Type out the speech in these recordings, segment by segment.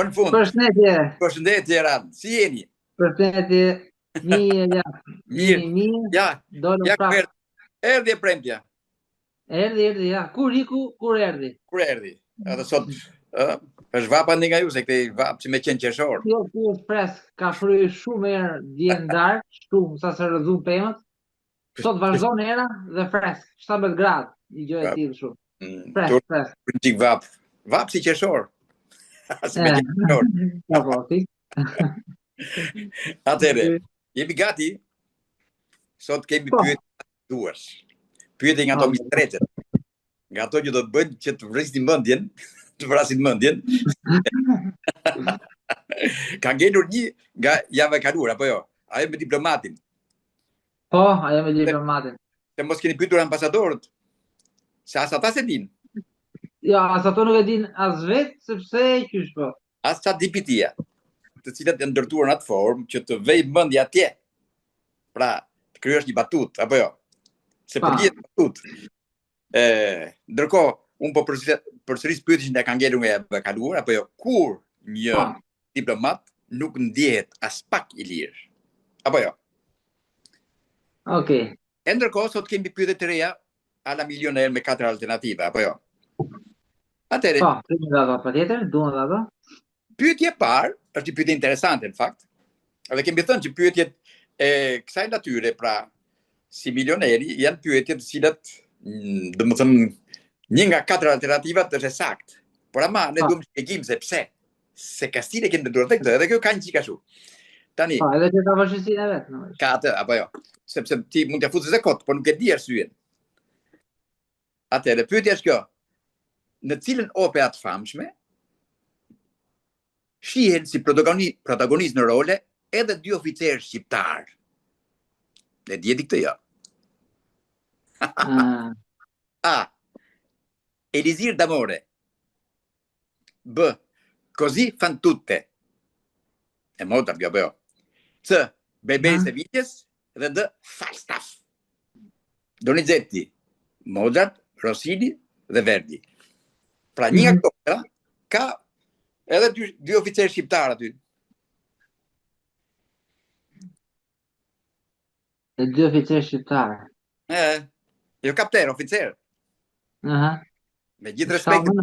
Më në fund. Përshëndetje. Përshëndetje, Eran. Si jeni? Përshëndetje. Mirë, Mirë. Ja, dolëm prapë. Erdhi e premtja. Erdhi, ja. Kur iku, kur erdhi? Kur erdhi. Edhe sot është vapa nga ju, se këtej vapë që me qenë qeshor. Jo, ku është fresk, ka fry shumë erë dje ndarë, shumë sa se rëzun pemët. Sot vazhdon era dhe fresk, 17 gradë, i gjë e tillë shumë. Fresk. Çik vap. Vap si qeshor. Si me qeshor. Atëre, jemi gati. Sot kemi pyetje duash. Pyetje nga ato mistretet. Nga ato që do të bëjnë që të vrisin mendjen, të vrasin mendjen. Ka ngelur një nga java e kaluar apo jo? Ajo me diplomatin. Po, ajo me diplomatin. Se mos keni pyetur ambasadorët. Se as ata se din. Jo, as ato nuk e din as vetë, sepse qysh po. As çat DPT-ja, të cilat janë ndërtuar në atë formë që të vej mendja atje. Pra, të kryesh një batut apo jo? Se përgjigjet batut. Ndërkohë, unë po përsëris pyetjen që ka ngelur nga java e kaluar apo jo? Kur një diplomat nuk ndjehet as pak i lirë. Apo jo? Okej. E ndërkohë, sot kemi pyetje të reja ala milioner me 4 alternativa, apo jo? Atëre. Po, patjetër, duam ato. Pyetja e parë është një pyetje interesante në fakt. Edhe kemi thënë që pyetjet e kësaj natyre, pra si milioneri, janë pyetje të cilat, domethënë, një nga 4 alternativat është saktë. Por ama ne duam të shpjegim se pse. Se ka stile kemi ndërtuar tek këtë, edhe kjo ka një çik ashtu. Tani. Po, edhe që ka vështirësinë vet, domethënë. Ka atë apo jo? Sepse ti mund t'ia futësh kot, por nuk e di arsyeën. Atëre, pyetja është kjo. Në cilën opera të famshme shihen si protagonistë në role edhe 2 oficerë shqiptar? E djeti këtë jo? A. Elisir d'amore. B. Così fan tutte. E Mozart, apo jo? C. Bebè Seviljes dhe D. Falstaff. Donizetti, Mozart, Rossini dhe Verdi. Pra një nga këto ka edhe 2 oficerë shqiptar aty. E 2 oficerë shqiptar. Jo kapten, oficer. Me gjithë respektin.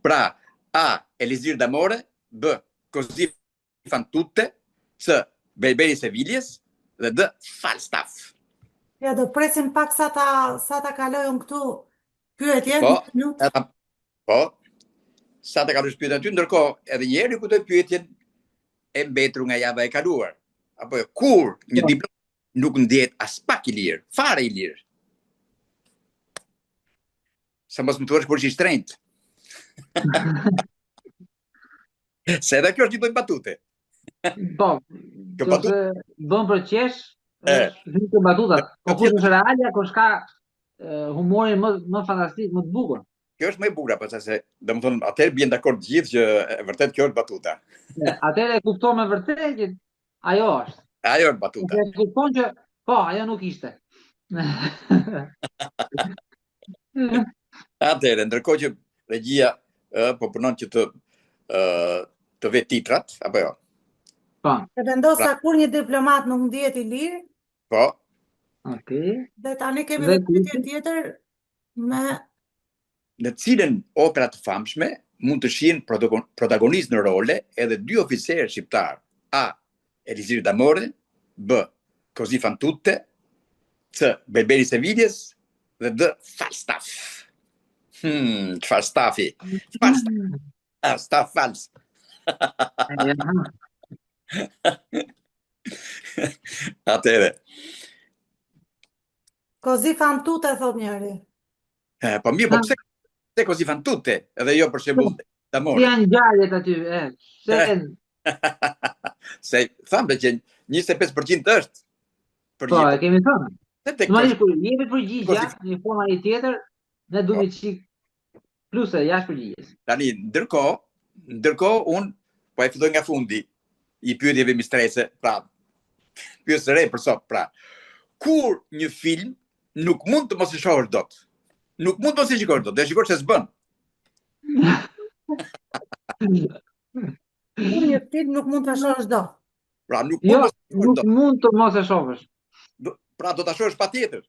Pra, A. Elisir d'amore, B. Così fan tutte, C. Berberi Seviljes dhe D. Falstaff. Ja, do presim pak sa ta kalojnë këtu pyetje. Po, sa ta kalojnë pyetjen aty, ndërkohë edhe një herë kujtoj pyetjen e mbetur nga java e kaluar. Apo kur një diplomat nuk ndjehet as pak i lirë, fare i lirë. Sa mos më thuash kur që i shtrenjtë. Se edhe kjo është një lloj batute. Po, bën për qesh, është batutat. Po kush është realja, kush ka humorin më fantastik, më të bukur. Kjo është më e bukur, pse se domethënë atëherë bien dakord të gjithë që e vërtet kjo është batuta. Atëherë e kupton me vërtet që ajo është. Ajo është batuta. E kupton që po, ajo nuk ishte. Atëherë, ndërkohë që regjia po punon që të vë titrat, apo jo? Po. E vendosa kur një diplomat nuk ndihet i lirë. Po. Okej. Dhe tani kemi edhe pyetje tjetër me në cilën opera të famshme mund të shihen protagonistë në role edhe 2 oficerë shqiptar. A. Elisir d'amore, B. Così fan tutte, C. Berberi Seviljes dhe D. Falstaff. Falstaffi. Staff fals. Atëre. Così fan tutte, thot njëri. Po mirë, po pse così fan tutte? Edhe jo për shembull d'amore. Janë ngjarjet aty, Se thamë që 25% është. Po, e kemi thënë. Normalisht kur jemi përgjigja në forma një tjetër, ne duhet çik pluse jashtë përgjigjes. Tani ndërkohë unë po e filloj nga fundi i pyetjeve mistrese, pra pyetje re për sot, pra kur një film nuk mund të mos e shohësh dot. Nuk mund mos e shikosh dot, dhe shikosh se s'bën. Kur një film nuk mund ta shohësh dot. Pra nuk Jo, mund nuk mund të mos e shohësh. Pra do ta shohësh patjetër.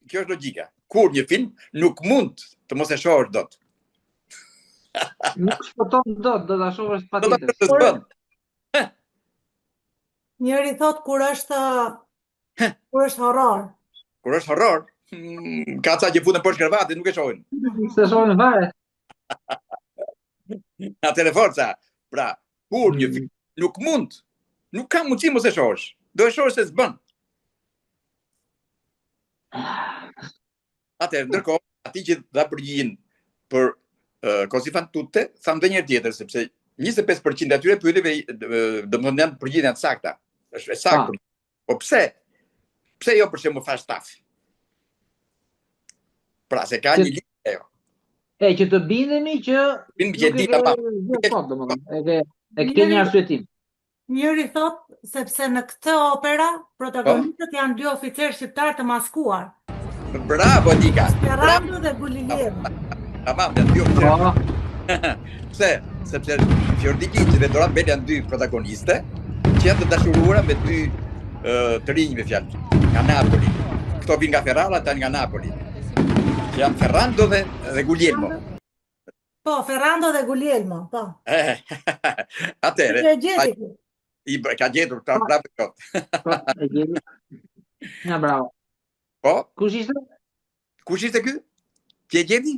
Kjo është logjika. Kur një film nuk mund të mos e shohësh dot. Nuk shpëton dot, do ta shohësh Do ta patjetër. shohësh s'bën. Njëri thot kur është horror. Kur është horror, ka ca që futen poshtë kravatit, nuk e shohin. Se shohin fare. Atëre forca. Pra, kur një film nuk mund, nuk ka mundësi mos e shohësh. Do e shohësh se s'bën. Atëherë, ndërkohë, ati që dha përgjigjen për così fan tutte, tham edhe një herë tjetër, sepse 25% atyre pyetjeve domethënë janë përgjigje të sakta. Është saktë. Po pse? Pse jo për shembull fast stuff? Pra, se ka një lidhje ajo. E që të bindemi që e ke një arsyetim. Njëri thot sepse në këtë opera protagonistët janë dy oficerë shqiptar të maskuar. Bravo Dika. Ferrando dhe Guglielmo. Tamam, janë dy oficerë. Pse? Sepse Fiordiki dhe Dora Bell janë dy protagoniste që janë të dashuruara me dy të rinj me fjalë, nga Napoli. Këto vinë nga Ferrara, ata nga Napoli. Që janë Ferrando dhe Guglielmo. Po, Ferrando dhe Guglielmo, po. Atëre. Ka gjetur, bravo kot. Po, e gjeti. Ja, bravo. Po? Kush ishte? Kush ishte ky? Ti e gjeti?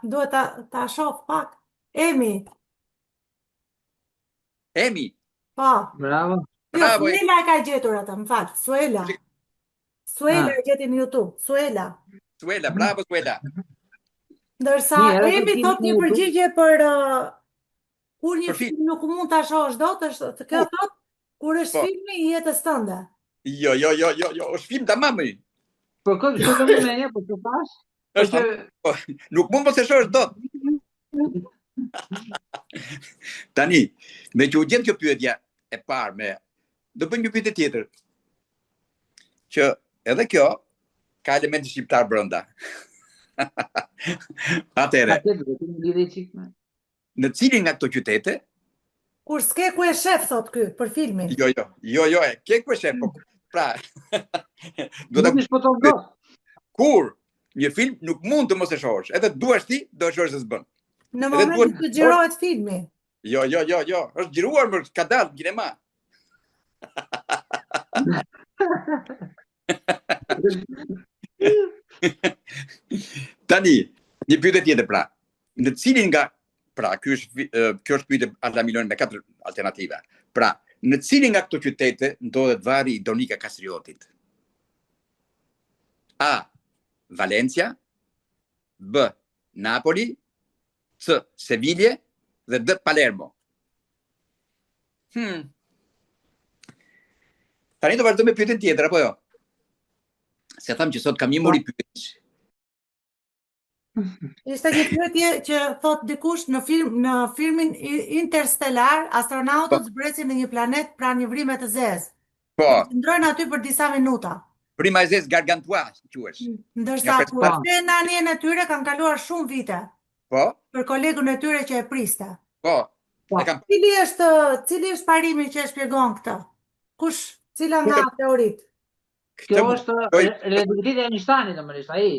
Duhet ta shoh pak. Emi. Po. Bravo. Jo, Suela e ka gjetur atë, më fal. Suela e gjeti në YouTube. Suela, bravo Suela. Ndërsa Emi thot një përgjigje për kur një film nuk mund ta shohësh dot, është kjo thot kur është filmi i jetës tënde. Jo, është film tamam. Po këtë do më ne, po të pash. Nuk mund mos e shohësh dot. Tani, me që u gjen kjo pyetja e parë do bëjmë një pyetje tjetër. Që edhe kjo ka elemente shqiptar brenda. Atëre. Në cilin nga këto qytete? Kur s'ke ku e shef, thot ky, për filmin. Jo, ke ku e shef, po pra. Kur një film nuk mund të mos e shohësh, edhe duash ti, do e shohësh se s'bën. Në momentin që xhirohet filmi. Jo, është xhiruar më ka dalë në kinema. Tani, një pyetje tjetër pra. Në cilin nga kjo është pyetje Alla Miloni me 4 alternativa. Pra, në cilin nga këto qytete ndodhet vari i Donika Kastriotit? A. Valencia, B. Napoli, C. Sevilla dhe D. Palermo. Tani do vazhdo me pyetjen tjetër apo jo? Se tham që sot kam një mori pyetjes. Ishte një pyetje që thot dikush në filmin Interstellar, astronautët zbresin në një planet pranë një vrime të zezë. Po. Ndrojnë aty për disa minuta. Prima e zezë Gargantua, quhesh. Ndërsa kur në anien e tyre kanë kaluar shumë vite. Po. Për kolegun e tyre që e priste. Po. Cili është parimi që e shpjegon këtë? Cila nga teoritë? Kjo është relativiteti e Einsteinit, domethënë, ai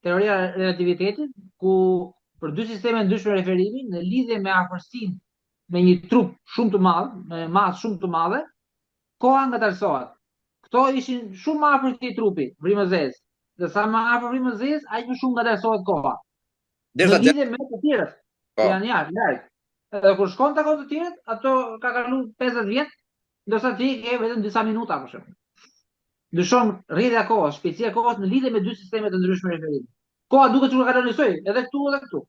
teoria e relativitetit, ku për dy sisteme ndryshme referimi në lidhje me afërsinë me një trup shumë të madh, me masë shumë të madhe, koha ngatërsohet. Këto ishin shumë më afër këtij trupi, vrimë zezë. Dhe sa më afër vrimë zezë, aq më shumë ngatërsohet koha. Në lidhje me të tjerët, janë larg. Edhe kur shkon takon të tjerët, ato ka kaluar 50 vjet, ndërsa ti ke vetëm disa minuta për shembull. Ndryshon rrjedhja e kohës, shpejtësia e kohës në lidhje me dy sisteme të ndryshme referimi. Koha duket sikur ka njësoj, edhe këtu edhe këtu.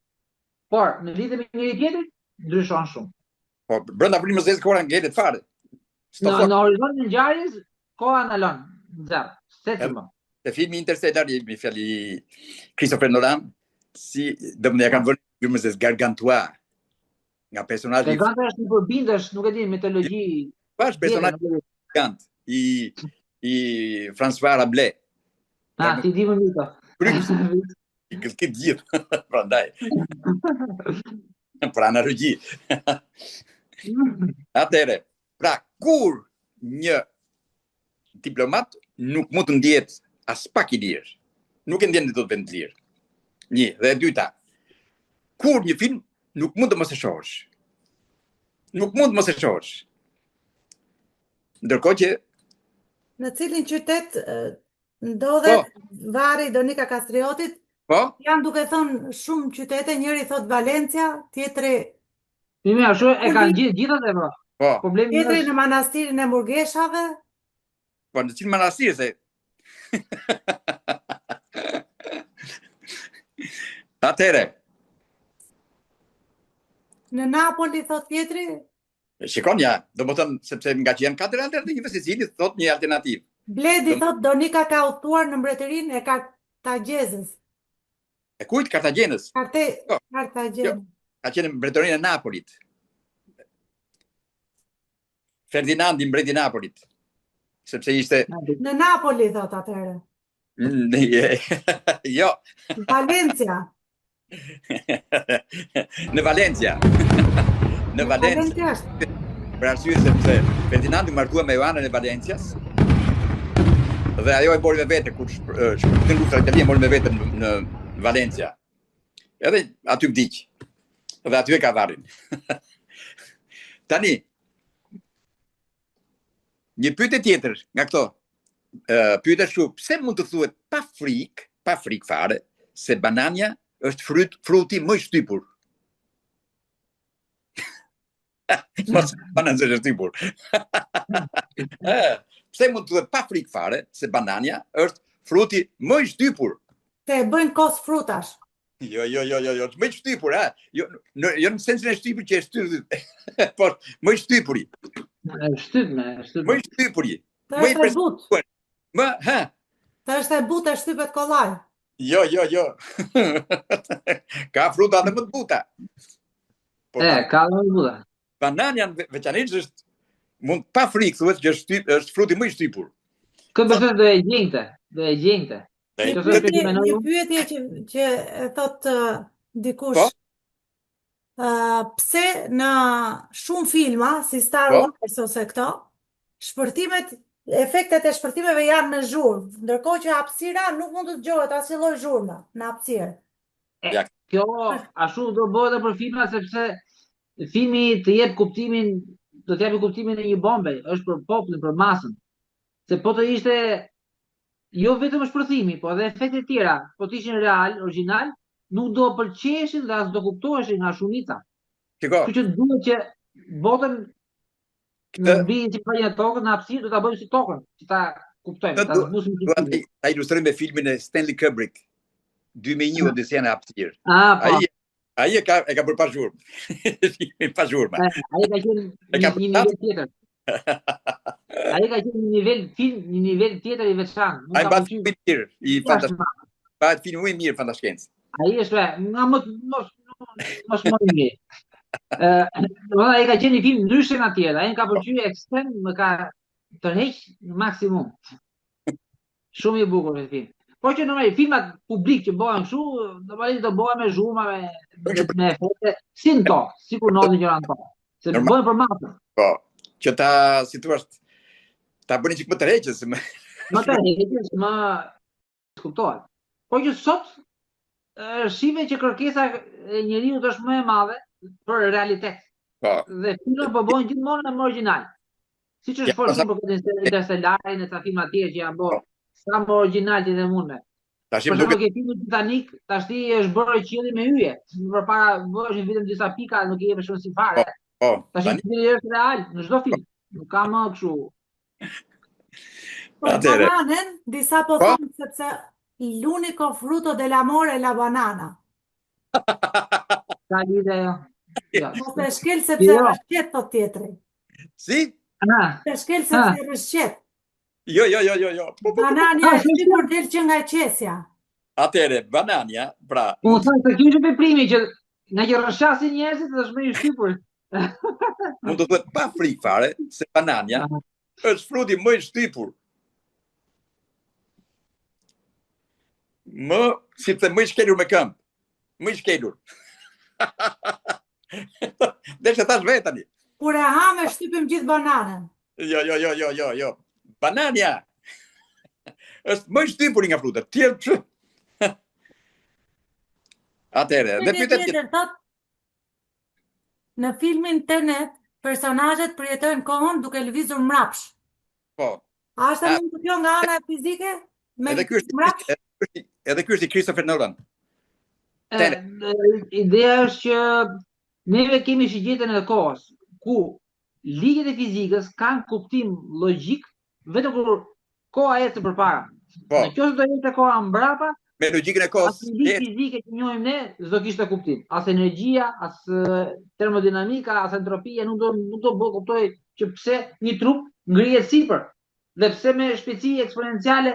Por në lidhje me njëri tjetrin, ndryshon shumë. Po brenda vrimës zezë koha ngelet fare. Në horizontin e ngjarjes, koha ndalon, nxjerr. Te filmi Interstellar me fjali Christopher Nolan, si domethënë kanë vënë vrimës zezë Gargantua. Nga personazhi. Gargantua është një përbindësh, nuk e di, mitologji. Bash personazhi gigant i François Rabelais. Ti di më mirë. Kryps. I këtë gjithë. Prandaj. Për analogji. Atëre, pra kur një diplomat nuk mund të ndjetë as pak i lirë. Nuk e ndjen të vend lirë. Një, dhe e dyta. Kur një film nuk mund të mos e shohësh. Nuk mund të mos e shohësh. Ndërkohë që në cilin qytet ndodhet varri Donika Kastriotit? Po? Janë duke thonë shumë qytete, njëri thot Valencia, tjetri ashtu e kanë gjithat e bro. Po. Tjetri në manastirin e Murgeshave. Po, në cilë manastir se Atëre. Në Napoli thot tjetri? Shikon ja, do më thënë, sepse nga që janë 4 alternativë, se cili thot një alternativë. Bledi thot Donika ka udhëtuar në mbretërinë e Kartagjezës. E kujt? Kartagjenës? Kartagjenës. Ka qenë mbretërinë e Napolit. Ferdinandi mbreti i Napolit. Sepse ishte... Në Napoli thot atëherë. Jo. Valencia. Në Valencia. Në Valencia. Për arsye sepse Ferdinandi martua me Joanën e Valencias dhe ajo e mori me vete kur shpërtin luftra Italia mori me vete në Valencia. Edhe aty vdiq. Dhe aty e ka varrin. Tani një pyetje tjetër nga këto. Pyetja është, pse mund të thuhet pa frikë fare se banania është fruti më i shtypur? Mos banania është shtypur. Pse mund të thuhet pa frikë fare se banania është fruti më i shtypur? Se e bëjnë kos frutash. Jo, më i shtypur, ha. Jo në sensin e shtypur që e shtypur, por më i shtypuri. Më i shtypuri. Më i presuar. Të është e buta e shtypet kollaj. Jo. Ka fruta dhe më të buta. Ka dhe më të buta. Banania veçanërisht është mund pa frikë thuhet që është fruti më i shtypur. Këtë besoj do e gjente. Një pyetje që e thot dikush. Pse në shumë filma, si Star Wars ose këto, efektet e shpërtimeve janë në zhurmë, ndërkohë që hapësira nuk mund të dëgjohet asnjë lloj zhurme në hapësirë. Kjo ashtu do bëhet për filma sepse filmi të jep kuptimin, do të japë kuptimin e një bombe, është për popullin, për masën. Se po të ishte jo vetëm shpërthimi, po edhe efektet tjera, po të ishin real, original, nuk do pëlqeshin dhe as do kuptoheshin nga shumica. Kështu që duhet që botën në mbi që pa një tokën në hapësirë do ta bëjmë si tokën, që ta kuptojmë, ta zbusim si. Ta ilustrojmë me filmin e Stanley Kubrick, 2001 Odisea në hapësirë. Ai e ka bërë pa zhurmë. Pa zhurmë. Ai ka qenë një nivel tjetër. Ai ka qenë një nivel tjetër i veçantë. Ai bën film i mirë, i fantastik. Bën film më i mirë fantascienc. Ai është nga mos më i mirë. Ai ka qenë një film ndryshe nga tjetër. Ai më ka pëlqyer ekstrem, më ka tërheq në maksimum. Shumë i bukur ai film. Po që normalisht filmat publik që bëhen kështu, normalisht do bëhen me zhurma, me efekte, si në tokë, sikur ndodhin gjëra në tokë. Se bëhen për masë. Po, që ta, si thua, ta bëni çik më tërheqës. Më tërheqës, më kuptohet. Po që sot shive që kërkesa e njeriu është më e madhe për realitet. Dhe filmat po bëhen gjithmonë më origjinal. Siç është për shembull për Interstellarin e ca filma të tjerë që janë bërë sa më origjinal ti dhe mundme. Për shembull ke filmi Titanic, tashti është bërë qielli me hyje. Përpara bëheshin vetëm disa pika, nuk i jepë shumë si fare. Tash qielli është real në çdo film. Nuk ka më kështu. Bananen, disa po thonë sepse l'unico frutto dell'amore è la banana. Ka lidhje. Mos e shkel sepse rrëshqet thot tjetri. Si? E shkel sepse rrëshqet. Jo. Banania është shtypur del që nga qesja. Atëre, banania, pra... Po thonë se kjo është veprimi që nga që rrëshqasin njerëzit është më i shtypur. Mund të thuhet pa frikë fare se banania është fruti më i shtypur. si të më i shkelur me këmbë. Më i shkelur. Dhe që thash vetë tani. Kur e ha me shtypim gjithë bananën. Jo. Banania është më i shtypur nga frutat. Tjerë që... Atere, dhe pyetja tjetër. Në filmin Tenet, personazhet përjetojnë kohën duke lëvizur mrapsh. Po. A është mund të kjo nga ana fizike? Edhe ky është i Christopher Nolan. Ideja është që neve kemi shigjetën e kohës, ku ligjet e fizikës kanë kuptim logjik vetëm kur koha ecë përpara. Në qoftë do jetë koha mbrapa, me logjikën e kohës, as ligj fizike që njohim ne s'do kishte kuptim. As energjia, as termodinamika, as entropia nuk do kuptoj që pse një trup ngrihet sipër dhe pse me shpejtësi eksponenciale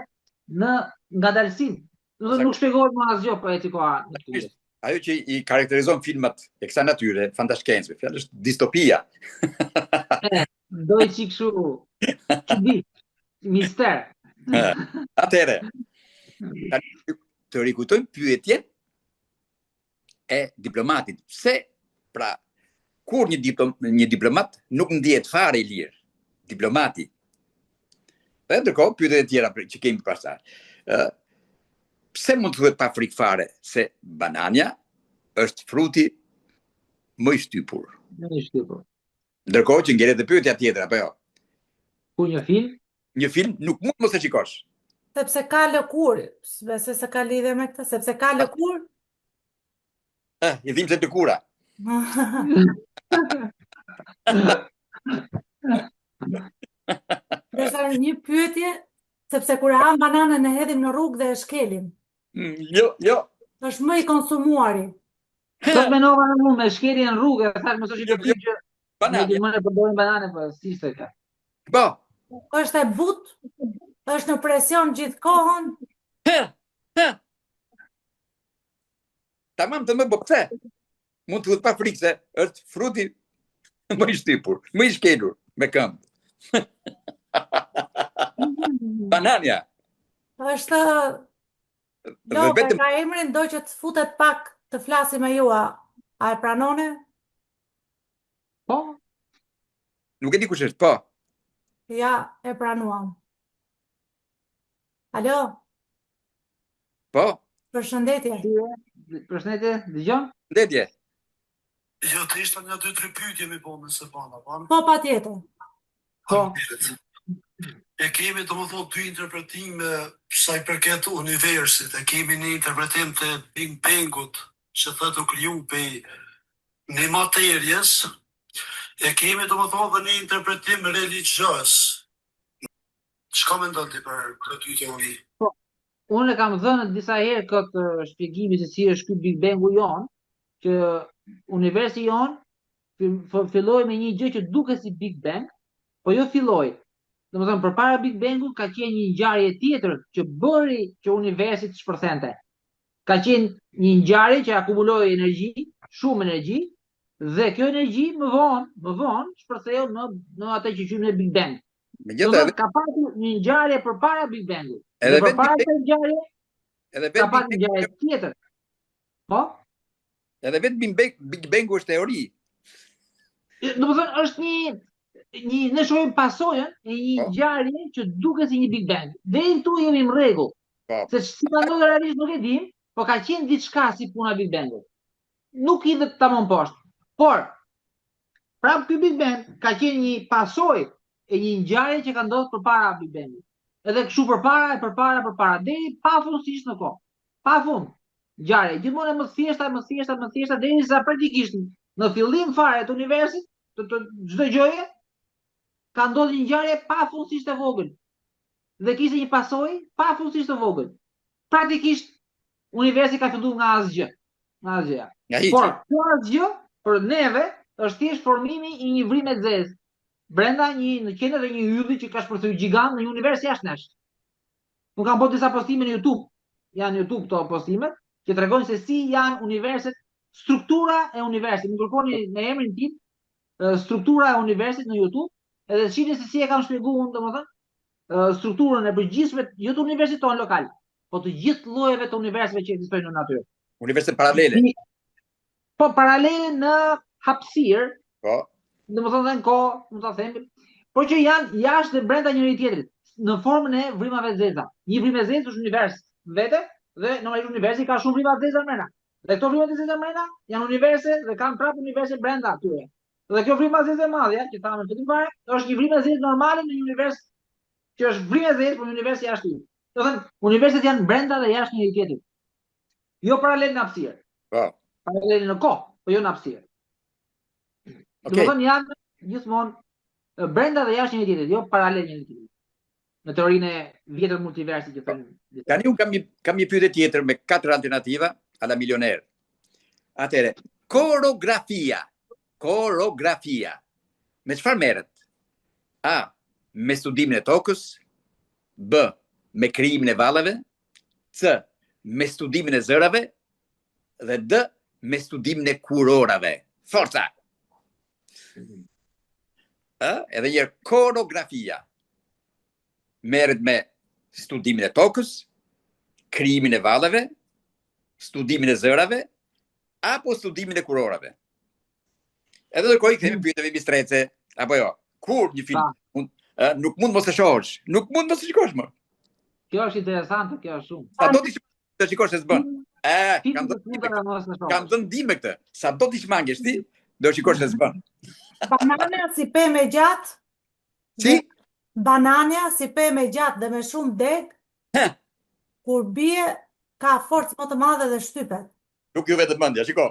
në ngadalësim. Nuk shpjegohet më asgjë po eci koha. Ajo që i karakterizon filmat e kësaj natyre, fantashkencë, fjalë është distopia. Doj çik kështu çudi, mister. Atëre. Të rikujtojmë pyetjen e diplomatit. Pse, pra, kur një diplomat nuk ndihet fare i lirë, diplomati. Dhe ndërkohë, pyetjet e tjera që kemi pastaj. Pse mund të thuhet pa frikë fare se banania është fruti më i shtypur? Ndërkohë që ngjelet e pyetja tjetër, apo jo? Ku një film? Një film nuk mund mos e shikosh. Sepse ka lëkurë, besoj se ka lidhje me këtë, sepse ka lëkurë. I dhimbse të kura. Dërsa një pyetje, sepse kur e ham bananën e hedhim në rrugë dhe e shkelim. Jo. Është më i konsumuari. Sot menova në mund me shkelin në rrugë, thash mos është i kuptim që ne më ne përdorim banane, po si ishte kjo? Po. Është e butë, është në presion gjithë kohën. Tamam të më bëpse. Mund të thuhet pa frikë se është fruti më i shtypur, më i shkelur me këmbë. Banania. Është ka emrin, do që të futet pak të flasi me ju, a e pranone? Po. Nuk e di kush është, po. Ja, e pranuam. Alo? Po. Përshëndetje. Përshëndetje, dëgjon? Përshëndetje. Jo, të ishte një 2-3 pyetje me po nëse bana. Po, patjetër. Po. E kemi të më thotë dy interpretime sa i përket universit. E kemi një interpretim të Big Bangut që thëtë u kriju për një materjes. E kemi të më thotë dhe një interpretim religios. Çka mendon ti për këtë dy teori? Po, unë e kam dhënë disa herë këtë shpjegimi se si është ky Big Bangu jon, që universi jon filloi me një gjë që duket si Big Bang, po jo filloi. Domethënë përpara Big Bangut ka qenë një ngjarje tjetër që bëri që universi të shpërthente. Ka qenë një ngjarje që akumuloi energji, shumë energji, dhe kjo energji më vonë shpërtheu në atë që quajmë ne Big Bang. Megjithatë, ka pasur një ngjarje përpara Big Bangut. Edhe përpara kësaj ngjarje, ka pasur një ngjarje tjetër. Po? Edhe vetë Big Bangu është teori. Domethënë është ne shohim pasojën e një ngjarje që duket si një Big Bang. Deri këtu jemi në rregull. Se si ka ndodhur realisht nuk e dim, po ka qenë diçka si puna Big Bangut. Nuk hidhet tamam poshtë. Por prapë ky Big Bang ka qenë një pasojë e një ngjarje që ka ndodhur përpara Big Bangut. Edhe kështu përpara deri pafundësisht në kohë. Pafund. Ngjarje gjithmonë më thjeshta derisa praktikisht në fillim fare të universit, të çdo gjëje ka ndodhur një ngjarje pafundësisht e vogël. Dhe kishte një pasojë pafundësisht e vogël. Praktikisht universi ka filluar nga asgjë. Por kjo asgjë për neve është thjesht formimi i një vrime të zezë brenda në qendër të një ylli që ka shpërthyer gjigant në një univers jashtë nesh. Unë kam bërë disa postime në YouTube. Janë në YouTube këto postimet që tregojnë se si janë universit, struktura e universit. Më kërkoni me emrin tim struktura e universit në YouTube, edhe shihni se si e kam shpjeguar unë, domethënë, strukturën e përgjithshme jo të universit ton lokal, po të gjithë llojeve të universive që ekzistojnë në natyrë. Universi paralele. Po paralele në hapësirë, po. Domethënë dhe në kohë, mund ta themi, por që janë jashtë dhe brenda njëri tjetrit, në formën e vrimave zeza. Një vrim e zezë është univers vete dhe normalisht universi ka shumë vrima të zeza brenda. Dhe këto vrima të zeza brenda janë universi dhe kanë prapë universi brenda atyre. Dhe kjo vrim e zezë e madhe, që thamë në fillim fare, është një vrim e zezë normale në një univers që është vrim e zezë, por një univers jashtë tij. Do thënë, universit janë brenda dhe jashtë njëri tjetrit. Jo paralel në hapësirë. Po. Paralel në kohë, po jo në hapësirë. Do të thonë janë gjithmonë brenda dhe jashtë njëri tjetrit, jo paralel njëri tjetrit. Në teorinë e vjetër multiversit që thonë. Tani unë kam një pyetje tjetër me 4 alternativa alla milioner. Atëre, koreografia. Me çfarë merret? A. Me studimin e tokës. B. Me krijimin e vallave. C. Me studimin e zërave. Dhe D. Me studimin e kurorave. Forca! Edhe njërë, koreografia. Merret me studimin e tokës, krijimin e vallave, studimin e zërave, apo studimin e kurorave. Edhe ndërkohë i kthemi pyetjeve mbi strece, apo jo. Kur një film nuk mund mos e shohësh, nuk mund mos e shikosh më. Kjo është interesante, kjo është shumë. Sa do të shikosh se s'bën. Kam dhënë ndihmë këtë. Sa do të shmangesh ti, do shikosh se s'bën. Banana si pemë e gjatë. Si? Banania si pemë e gjatë dhe me shumë deg. Kur bie ka forcë më të madhe dhe shtypet. Nuk ju vetëm mendja, shiko.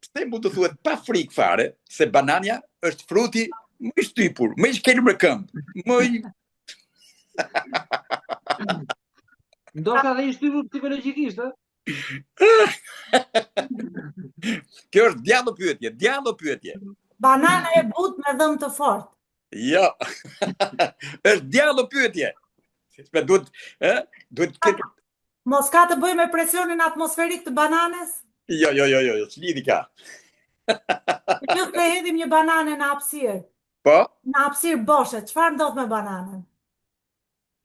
Pse mund të thuhet pa frikë fare se banania është fruti më i shtypur, më i shkelur në këmbë, më i ndoshta dhe i shtypur psikologjikisht, Kjo është djallo pyetje. Banana e butë me dhëmë të fort. Jo. Është djallo pyetje. Duhet këtë... Mos ka të bëj me presionin atmosferik të bananes? Jo, ç'lidhi ka. Ju të hedhim një banane në hapësirë. Po? Në hapësirë boshe, çfarë ndodh me bananën?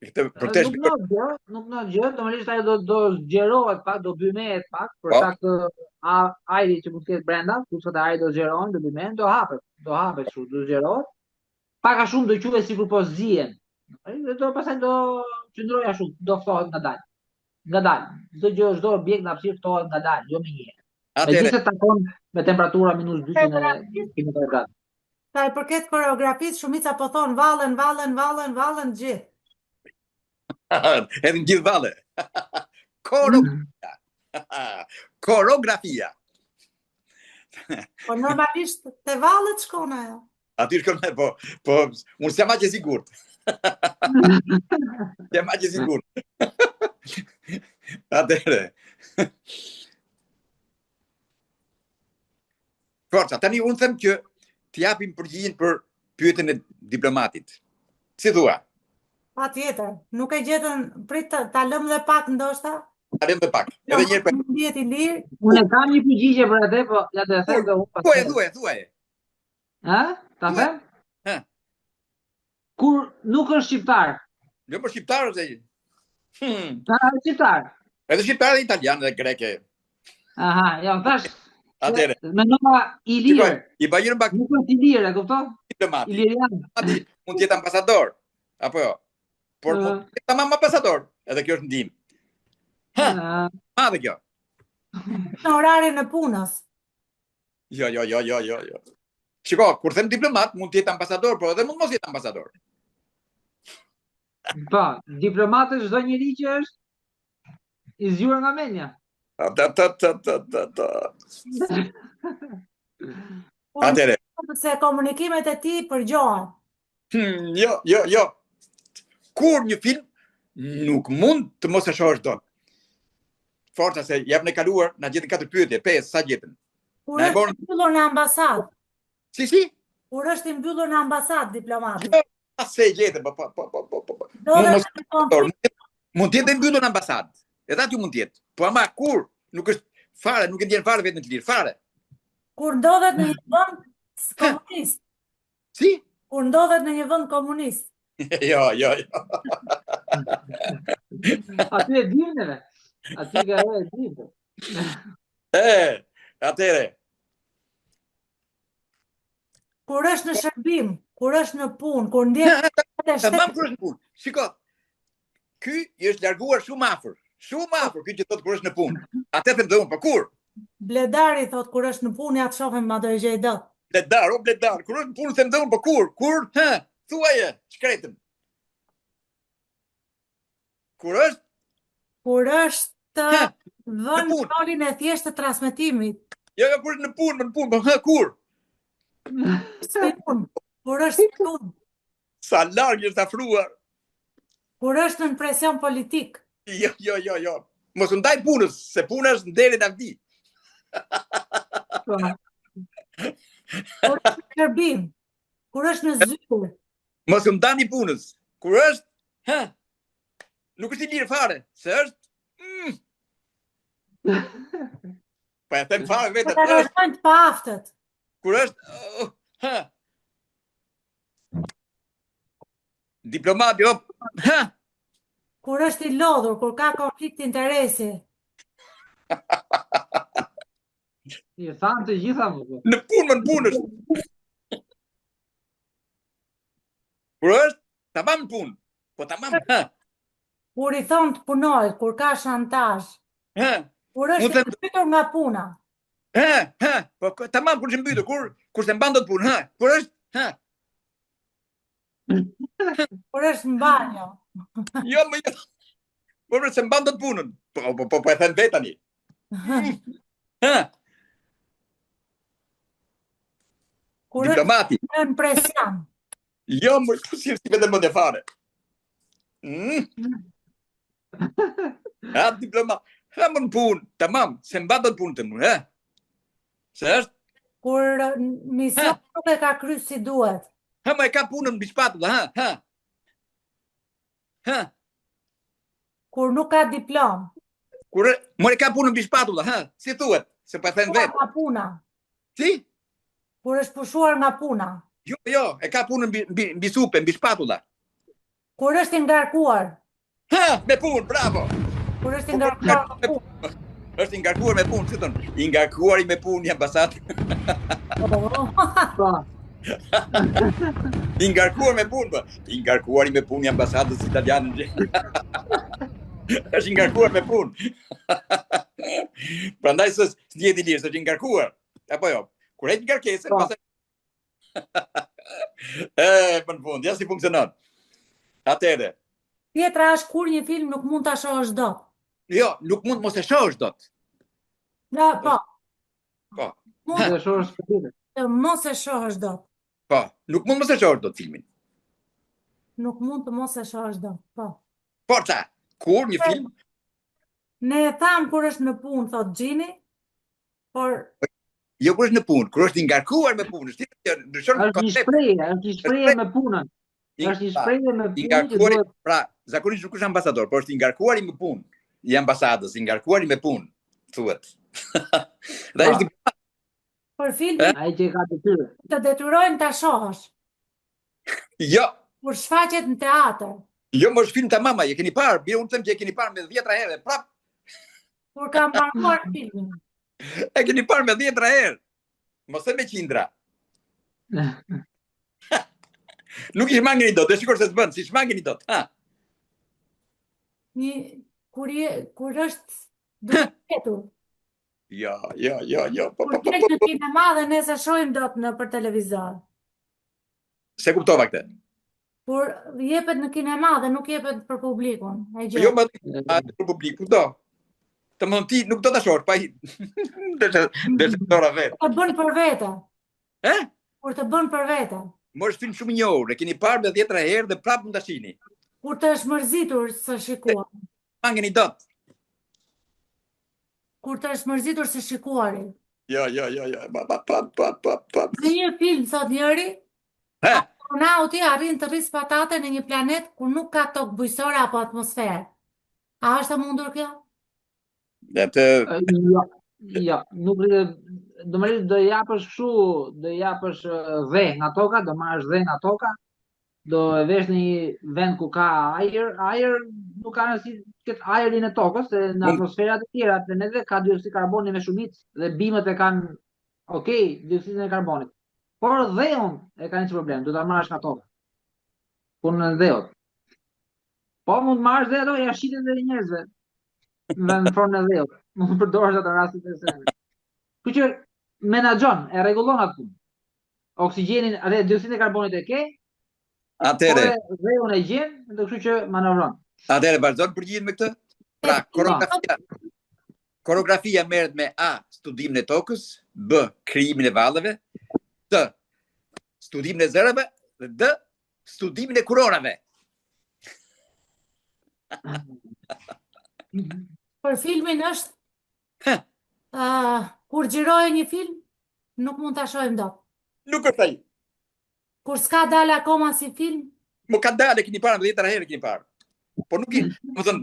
Nuk në gjë, normalisht ajo do zgjerohet pak, do bymehet pak, për shkak të ajrit që mund të ketë brenda, kurse të ajrit do zgjerohen, do bymehen, do hapet kështu, do zgjerohet. Pak a shumë do quhet sikur po zihen. Pastaj do qëndrojë ashtu, do ftohet ngadalë. Çdo gjë, çdo objekt në hapësirë ftohet ngadalë, jo me njëherë. Megjithëse takon me temperatura -200°C. Sa i përket koreografisë, shumica po thon vallen gjithë. Edhe në gjithë valle. Koreografia. Po normalisht te vallet shkon ajo. Aty shkon, po unë s'jam aq e sigurt. S'jam aq e sigurt. Atëre. Forca, tani unë them që t'japim përgjigjen për pyetjen e diplomatit. Si thua? Patjetër, nuk e gjetën, prit ta lëm dhe pak ndoshta. Ta lëm dhe pak. Edhe një herë. Ndihet I lirë. Unë kam një përgjigje për atë, po ja të them dhe unë pastaj. Thuaj. Ta them? Kur nuk është shqiptar. Jo, po shqiptar ose shqiptar. Edhe shqiptar, italian dhe greke. Aha, ja, thash. Atëre. Me nëma I lirë. I bajën bak. Nuk është I lirë, e kupton? Diplomat. Ilirian. Mund të jetë ambasador, apo jo? Por mund të jetë tamam ambasador, edhe kjo është ndihmë. Madhe kjo. Në orarin e punës. Jo. Shiko, kur them diplomat, mund të jetë ambasador, por edhe mund mos jetë ambasador. Po, diplomatët çdo njeri që është I zgjuar nga menja. Atëre. Se komunikimet e tij përgjohen. Jo. Kur një film nuk mund të mos e shohësh dot. Forca se javën e kaluar na gjetën 4 pyetje, 5, sa gjetën? Kur është I mbyllur në ambasadë. Si? Kur është I mbyllur në ambasadë diplomati. Se gjetën, po. Mund të jetë mbyllur në ambasadë. Edhe aty mund të jetë. Po ama kur nuk është fare, nuk e ndjen fare vetën të lirë, fare. Kur ndodhet në një vend komunist. Si? Kur ndodhet në një vend komunist. Jo. Aty e dimë neve. Aty ka e ditë. Atere. Kur është në shërbim, kur është në punë, kur ndjek Tamam kur është në punë. Shiko. Ky i është larguar shumë afër. Shumë afër, ky që thot kur është në punë. Atë them dhe unë, po kur? Bledari thot kur është në punë, ja të shohim ma do e gjej dot. Bledar, o bledar, kur është në punë them dhe unë, po kur? Kur? Thuaje, shkretën. Kur është? Kur është vën rolin e thjeshtë të transmetimit. Jo, kur është në punë, po kur? Kur është në punë. Sa larg është afruar. Kur është në presion politik. Jo. Mos u ndaj punës, se puna është në derën e avdi. Kur është në shërbim, kur është në zykur. Mos u ndani punës. Kur është, nuk është i lirë fare, se është pa e them fare vetë. Kur është të paaftët. Kur është diplomat, jo. Kur është i lodhur, kur ka konflikt interesi. I thanë të gjitha më. Në punë është. Kur është, tamam në punë. Po tamam, Kur i thonë të punoj, kur ka shantazh. Kur është i mbytur nga puna. Po tamam kur është mbytur, kur se mban dot punë, kur është, Kur është në banjo. Jo. Por se mban dot punën. Po e them vetë tani. Kur diplomati. Është në presion. Jo, më si vetëm më fare. Diplomat. Më në punë, tamam, se mban dot punën të më, Se është? Kur mision nuk e ka kryer si duhet. Më e ka punën mbi shpatulla, Kur nuk ka diplom. Kur më e ka punën mbi shpatulla, si thuhet, se po e them vetë. Ka puna. Si? Kur është pushuar nga puna. Jo, e ka punën mbi supe, mbi shpatulla. Kur është i ngarkuar. Me punë, bravo. Kur është i ngarkuar me punë. Është i ngarkuar me punë, si thon, i ngarkuar me punë i ambasadë. I ngarkuar me punë, po. I ngarkuar me punë i ambasadës italiane. Është i ngarkuar me punë. Prandaj s'ndjehet i lirë, është i ngarkuar. Apo jo? Kur e ngarkesën, pastaj po në fund, ja si funksionon. Atëre. Tjetra është kur një film nuk mund ta shohësh dot. Jo, nuk mund mos e shohësh dot. Po. Mos e shohësh dot. Mos e shohësh dot. Po, nuk mund mos e shohësh dot filmin. Nuk mund të mos e shohësh dot. Po. Po ta, kur një film? Ne e tham kur është në punë, thot Gjini, por jo kur është në punë, kur është i ngarkuar me punën, ndryshon koncept. Është i shprehje me punën. Është i shprehje me punën. Pra, zakonisht nuk është ambasador, por është i ngarkuar me punë. I ambasadës, i ngarkuar me punë, thuhet. Dhe është por filmi ai që ka detyrë. Të detyrojnë ta shohësh. Jo. Kur shfaqet në teatr. Jo, mos film tamam, e keni parë, bie unë them që e keni parë me 10 herë, prap. Kur ka mbaruar filmin. E keni parë me 10 herë. Mos e me qindra. Nuk i shmangeni dot, e shikoj se s'bën, si shmangeni dot, Kur është duketur. Jo. Kur tek në kinema dhe ne se shohim dot për televizor. Se kuptova këtë. Kur jepet në kinema dhe nuk jepet për publikun. Jo, për publikun, do. Të më ti nuk do të shohësh, pa i... Të bën për vete. Kur të bën për vete. Më është film shumë i njohur, e keni parë me 10 herë dhe prapë mund ta shihni. Kur të është mërzitur se shikuar. Mangeni dot. Kur të është mërzitur se shikuari. Jo. Në një film, thot njëri, astronauti arrin të rrisë patate në një planet ku nuk ka tokë bujësore apo atmosferë. A është e mundur kjo? Jo, nuk do japësh kështu, do japësh dhe nga toka, do marrësh dhe nga toka, do e vesh në një vend ku ka ajër nuk ka rëndësi këtë aerin e tokës, se në atmosferat e tjera të planeteve ka dioksid karboni me shumicë dhe bimët e kanë dioksidin e karbonit. Por dheun e ka një problem, du ta marrësh nga toka. Punën e dheut. Po mund marrësh dhe ato jashtësitë e njerëzve në formën e dheut. Mund përdorësh ato rastet e sene. Kështu që menaxhon, e rregullon atë punë. Oksigjenin, atë dioksidin e karbonit e ke, atëre dheun e gjen, kështu që manovron. Atëre vazhdon përgjigjen me këtë? Pra, koreografia merret me A, studimin e tokës, B, krijimin e vallëve, C, studimin e zërave dhe D, studimin e kuronave. Për filmin është kur xhiroje një film, nuk mund ta shohim dot. Nuk është ai. Kur s'ka dalë akoma si film, Më ka dalë, keni parë 10 herë keni parë. Po nuk i, më thënë,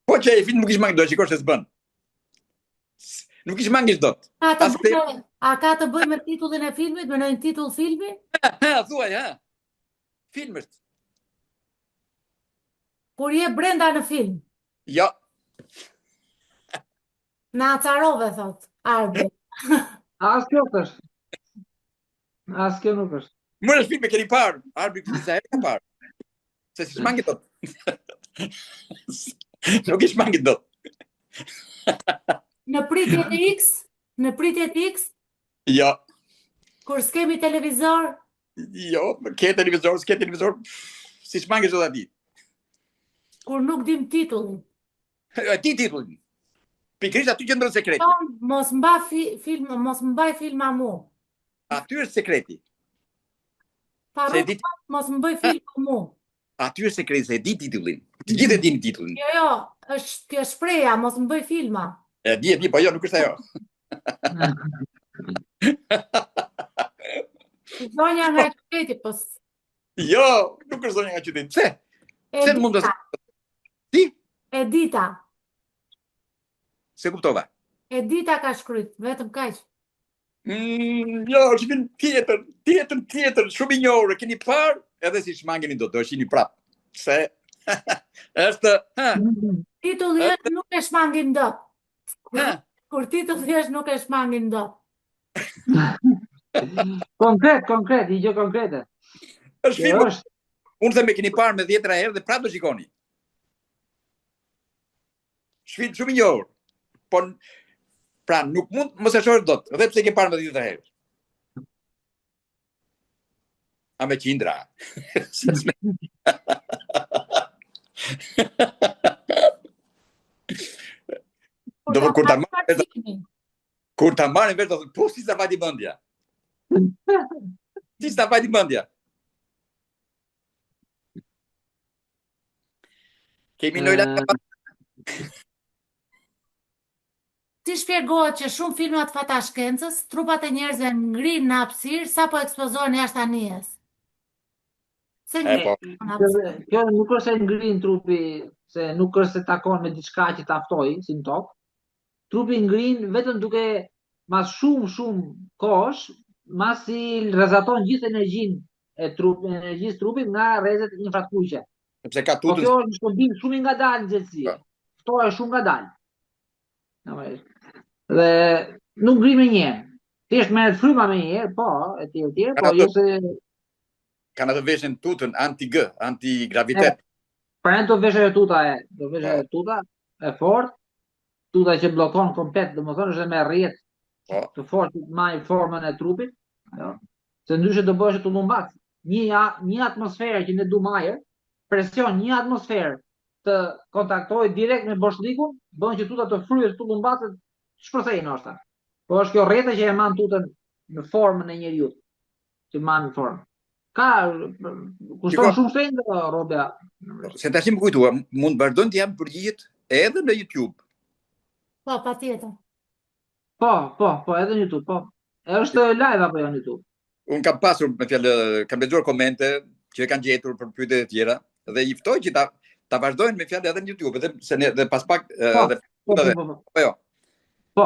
po që e film nuk ish mangë do, shikosh se s'bën. Nuk ish mangë dot. A ka të bëjë me titullin e filmit, me një titull filmi? Thuaj, film është. Kur je brenda në film? Jo. Na acarove, thot, Arbi. As kjo është. As kjo nuk është. Më është film e keni parë, Arbi këtë disa herë ka parë. Se si shmangit dot. Nuk ish mangit dot. Në pritje të X? Në pritje të X? Jo. Kur s'kemi televizor? Jo, s'ke televizor, si shmangit dot ati. Kur nuk dim titullin? Ti titullin. Pikrisht aty qëndron sekreti. Mos mbaj film a mu. Aty është sekreti. Mos mbaj film a mu. Aty është sekreti, se e di titullin. Ti gjithë e dini titullin. Jo, është kjo shpreja, mos mbaj filma. E di, po jo, nuk është ajo. Zonja nga qyteti, po. Jo, nuk është zonja nga qyteti. Pse? Pse mund të... Ti? Edita. Se kuptova. Edita ka shkryt, vetëm kaq. Jo, është film tjetër, shumë i njohur, keni parë, edhe si shmangeni do shihni prapë. Se është... Titulli është nuk e shmangin dot. Kur titulli është nuk e shmangin dot. Konkret, i gjë konkrete. Është film, unë them e keni parë me 10 herë dhe prapë do shikoni. Film shumë i njohur. Po, pra, nuk mund mos e shohësh dot, edhe pse ke parë me 10 herë. A me qindra. Kur ta marrin vetë, po si sa vajti mendja. Si sa vajti mendja. Kemi lojë Si shpjegohet që shumë filmat fatashkencës, trupat e njerëzve ngrihen në hapësirë sapo ekspozohen jashtë anijes? Kjo nuk është se ngrin trupi, se nuk është se takon me diçka që taftoi, si në tokë. Trupi ngrin vetëm duke mas shumë kohësh, masi rrezaton gjithë energjinë e trupit nga rrezet infrakuqe. Sepse ka tutën. Po kjo është shkëmbim shumë i ngadalë në gjithësi. Ftohet shumë ngadalë. Dhe nuk ngri me një. Thjesht merret fryma me një, po, etj, po jo se kanë atë veshën tutën anti-G, anti-gravitet. Pra do veshë tuta e fortë, tuta që bllokon komplet, domethënë është me rrjet të fortë të marrë formën e trupit, se ndryshe do bëhesh tullumbac. Një atmosferë që ne duam ajër, presion një atmosferë të kontaktojë direkt me boshlikun, bën që tuta të fryhet tullumbacet, shpërthejnë ndoshta. Po është kjo rrjete që e man tutën në formën e njeriu, që man në formë. Kushton shumë shenjë Robja. Se tash më kujtua, mund vazhdojnë të jam përgjigjet edhe në YouTube. Po, patjetër. Po, edhe në YouTube, po. Është live apo jo në YouTube? Unë kam pasur, me fjalë, kam lexuar komente që e kanë gjetur për pyetjet e tjera dhe i ftoj që ta vazhdojnë me fjalë edhe në YouTube, edhe pas pak po jo. Po,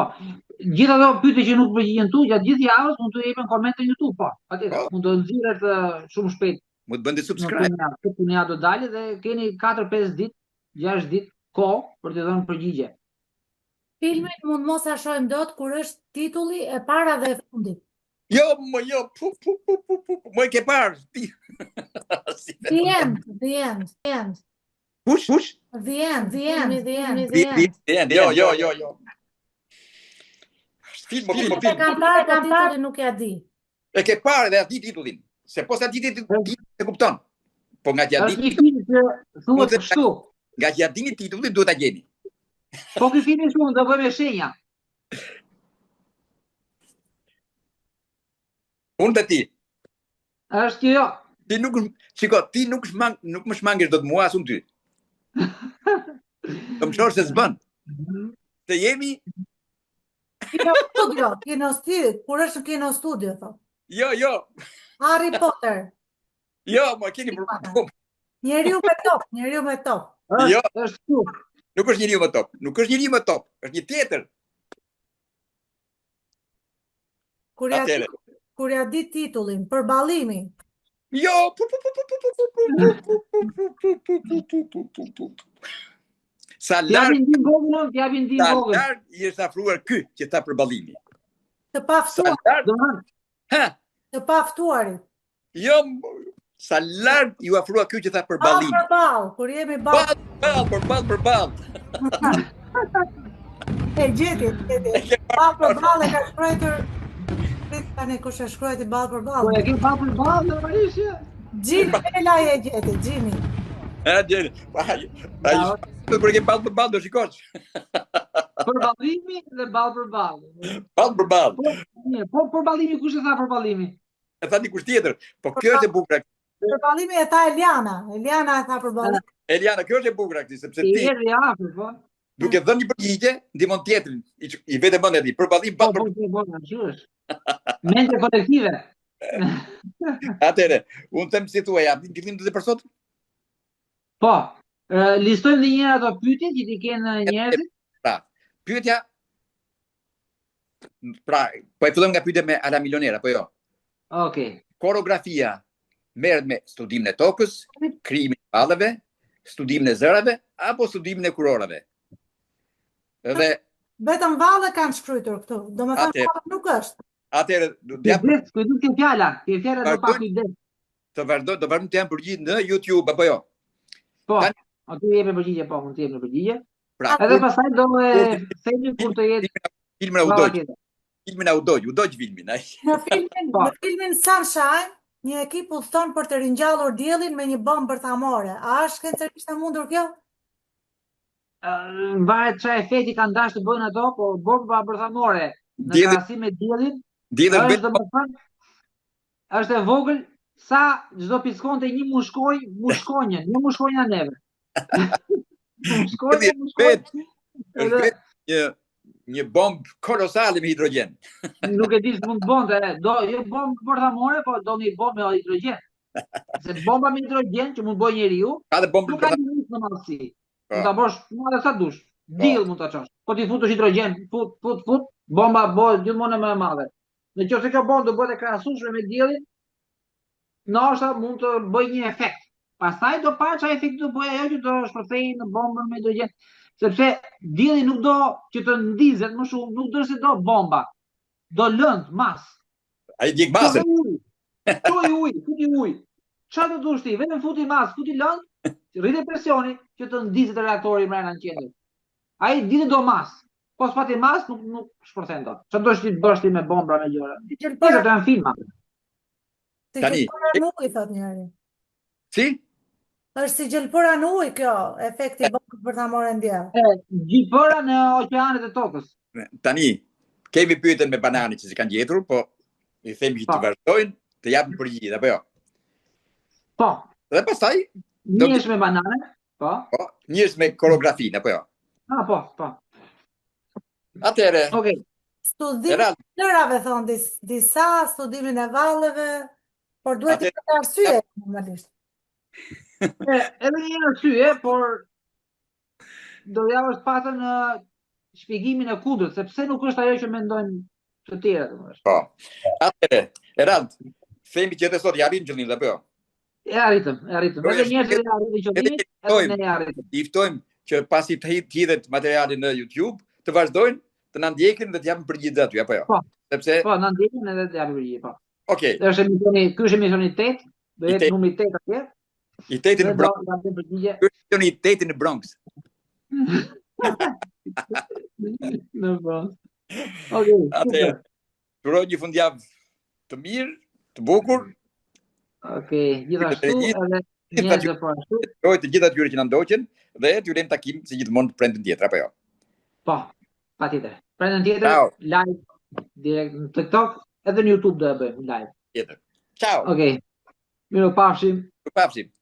gjithë ato pyetje që nuk përgjigjen tu, gjatë gjithë javës mund të jepen komente në YouTube, po. Patjetër, mund të nxirret shumë shpejt. Mund të bëni subscribe. Këtë punë do dalë dhe keni 4-5 ditë 6 ditë kohë për të dhënë përgjigje. Filmin mund mos a shohim dot kur është titulli e para dhe e fundit. Jo, më e ke parë. The End. Kush? The End. Jo. Film. E kam parë, titullin nuk ja di. E ke parë dhe aty titullin. Se po sa titullin e kupton. Po nga t'ja Është dini. një film që thuhet kështu. Nga t'ja dini titullin duhet ta gjeni. Po ky film shumë do bëjmë shenja. Unë dhe ti. Është që jo. Ti nuk më shmangesh dot mua as unë ty. Të më shosh se s'bën. Se jemi Kino studio, kur është në kino studio, thot. Jo. Harry Potter. Jo, më keni problem. Njeriu me top. Jo, Është kështu. nuk është njeriu më top. Është një tjetër. Kur ja di titullin, përballimi. Jo. Sa larg i është afruar ky që tha përballimi. Të paftuarit. Jo, sa larg ju afrua ky që tha përballimi. Përball, kur jemi ball. Përball. E gjeti. Përball e ka shkruar. Tani kush e shkruajti ball për ball? Po e ke ball për ball, normalisht. Gjini Bela e gjeti, Gjini. Gjeni. Kur e ke ball për ball do shikosh. Përballimi dhe ball për ball. Ball për ball. Po përballimi kush e tha përballimi? E tha dikush tjetër. Po kjo është e bukur. Përballimi e tha Eliana. Eliana e tha përballim. Eliana, kjo është e bukur akti, sepse ti jeri afër, po. Duke dhënë një përgjigje, ndihmon tjetrin, i vetë mend aty, përballim pa Po, mente kolektive. Atëre, unë them si thua, ja, fillim të për sot? Po, listojmë dhe njëra ato pyetje që ti kenë njerëzit. Pra, pyetja po e fillojmë nga pyetja me ala milionera, po jo. Okej. Koreografia merret me studimin e tokës, krijimin e ballave, studimin e zërave apo studimin e kurorave? Dhe vetëm valle kanë shkruar këtu. Domethënë nuk është. Atëherë, kujdes ke fjala, do pa kujdes. Do vazhdojmë të jam përgjigje në YouTube apo jo? Po. Aty jemi përgjigje, po, mund të jemi përgjigje. Pra, edhe pastaj do e themi kur të jetë filmin Udoj. Filmin Udoj filmin, ai. Në filmin Sunshine, një ekip udhton për të ringjallur diellin me një bombë bërthamore. A është shkencërisht e mundur kjo? Varet çfarë efekti kanë dashur të bëjnë ato, po bomba bërthamore në krahasim me diellin. Është e vogël sa çdo piskonte një mushkonjë, një mushkonjë neve. Një bombë kolosale me hidrogen. Nuk e di se mund të bënte, jo bombë bërthamore, po do një bombë me hidrogen. Se bomba me hidrogen që mund bëj njeriu, nuk ka limit në madhësi. Mund ta bësh edhe sa dush. Diell mund ta çosh. Po ti futesh hidrogen, fut, bomba bëhet gjithmonë më e madhe. Nëse kjo bombë do bëhet e krahasueshme me diellin, ndoshta mund të bëjë një efekt. Pastaj do pa çfarë efekti do bëjë ajo që do shpërthejë në bombën me hidrogen. Sepse dielli nuk do që të ndizet më shumë, nuk do se do bomba. Do lënd mas. Ai djeg masën. Futi ujë. Çfarë do dush ti? Vetëm futi mas, futi lënd, rritet presioni që të ndizet reaktori brenda në qendër. Ai ditë do mas. Po s'pati mas nuk shpërthen dot. Çfarë do të bësh ti me bombra me gjëra? Këto janë filma. Tani, nuk i thot njëri. Si? Është si gjelpëra në ujë kjo, efekti bombës bërthamore ndjer. Gjelpëra në oqeanet e tokës. Tani, kemi pyetën me bananit që si kanë gjetur, po i themi që të vazhdojnë, të japin përgjigje, apo jo? Po. Dhe pastaj njësh me banane, po. Njësh me koreografinë, apo jo? Po. Atëre. Okej. Studimin e lërave thon disa, studimin e valleve, por duhet të ketë arsye normalisht. Edhe një arsye, por do javësh patën shpjegimin e kundërt, sepse nuk është ajo që mendojnë të tjerët. Po. Atëre, Erald, themi që edhe sot ja arrin qëllimin apo jo? E arritëm. Edhe njerëzit e arritën qëllimin, I ftojmë që pasi të hidhet materiali në YouTube, të vazhdojnë të na ndjekin dhe të japin përgjigje aty, apo jo? Po. Sepse na ndjekin edhe të japin përgjigje, po. Okej. Ky është emisioni 8, do jetë numri 8 atje. I 8 në Bronx. Emisioni 8 në Bronx. Në Bronx. Okej. Atëherë, uroj një fundjavë të mirë, të bukur. Okej, gjithashtu edhe njerëzve po ashtu. Uroj të gjithë atyre që na ndoqën dhe t'ju urojmë takim si gjithmonë prandën tjetër, apo jo? Po, patjetër. Prandën tjetër live direkt në TikTok, edhe në YouTube do e bëjmë live. Tjetër. Ciao. Okej. Mirupafshim. Mirupafshim.